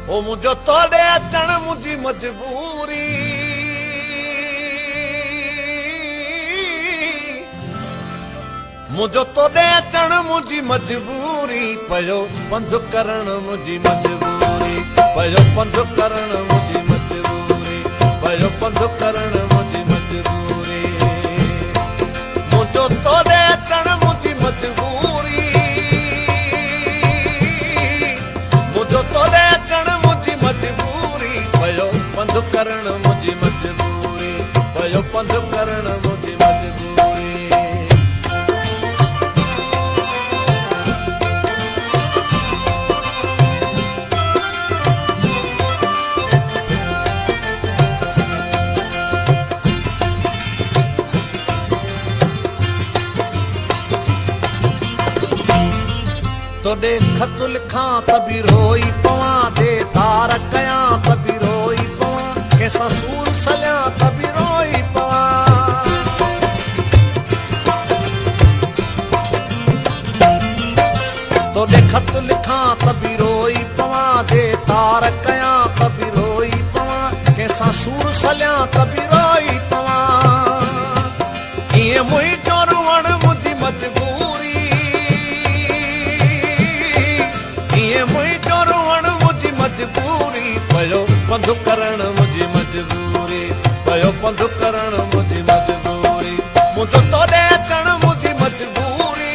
ओ मुझो तोड़े अचण मुझी मजबूरी मुझो तोड़े अचण मुझी मजबूरी पयो पंध करण मुझी मजबूरी पयो पंध करण मुझी मजबूरी पयो पंध करण मुझी मजबूरी मुझो तोड़े अचण मुझी मजबूरी मुझो तोड़े अचण मुझी मजबूरी पयो पंध करण मुझी मजबूरी पयो पंध करण मुझी मजबूरी तोड़े खत लिखां तभी रोई पवां दे तार कयां तभी रोई पवां कैसा सूर सलियां तभी रोई पवां तोड़े खत लिखां तभी रोई पवां दे तार कयां तभी रोई पवां कैसा सूर सलियां तभी रोई पवां इए मुंहिंजो रुअण मुंहिंजी मजबूरी मजबूरी पयो पंध करण मुझी मजबूरी पयो पंध करण मुझी मजबूरी मुझो तोड़े अचण मुझी मजबूरी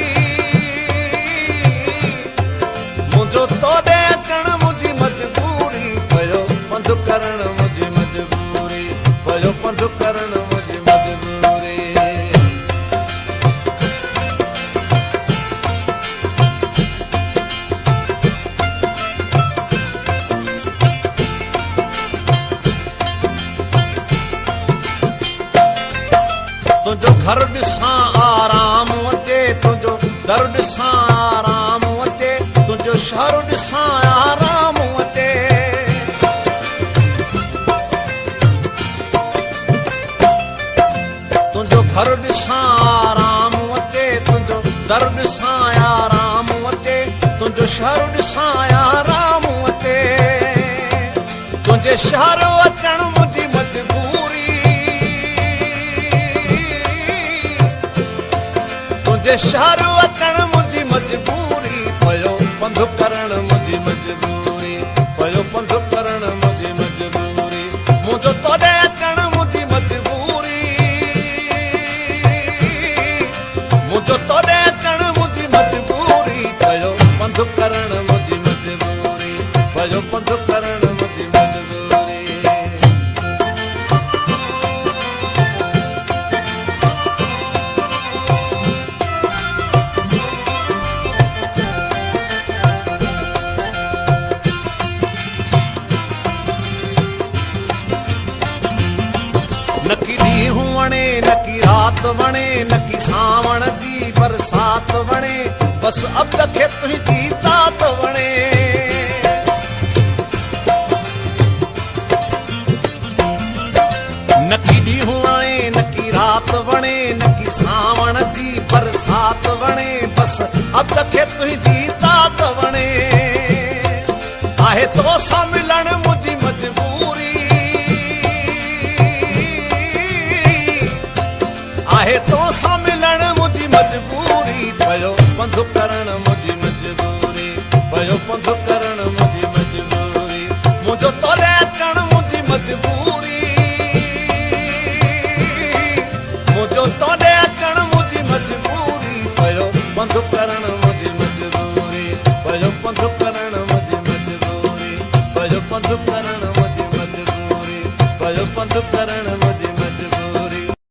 मुझो तोड़े अचण मुझी मजबूरी पयो पंध करण मुझी मजबूरी पयो पंध करण मुझी मजबूरी तुझो घर ॾिसां आराम अचे तुझो दर ॾिसां आराम अचे तुझो शहर ॾिसां आराम अचे तुझो घर ॾिसां आराम अचे तुझो दर ॾिसां आराम अचे तुझो शहर ॾिसां आराम अचे तुंहिंजे शहर अचण मुंहिंजी मजबूरी तुझे शहर अचण मुझी मजबूरी पयो पंध करण मुझी मजबूरी पयो पंध करण मुझी मजबूरी मुझो तोड़े अचण मुझी मजबूरी मुझो तोड़े अचण मुझी मजबूरी पयो पंध करण मुझी मजबूरी पयो पंध करण मुझी मजबूरी नकी ॾींहुं वणे नकी रात वणे नकी सावण जी बरसात वणे बस अब खे तुंहिंजी तात वणे नकी ॾींहुं वणे नकी रात वणे नकी सावण जी बरसात वणे बस अब खे तुंहिंजी तात वणे आहे तो सां मिलण मुंहिंजी मजबूरी आहे तो सां मिलण मुंहिंजी मजबूरी पयो पंध करण मुंहिंजी मजबूरी पयो पंध करण मुंहिंजी मजबूरी मुंहिंजो तोड़े अचण मुंहिंजी मजबूरी मुंहिंजो तोड़े अचण मुंहिंजी मजबूरी पयो पंध करण मुंहिंजी मजबूरी पयो पंध करण मुंहिंजी मजबूरी पयो पंध करण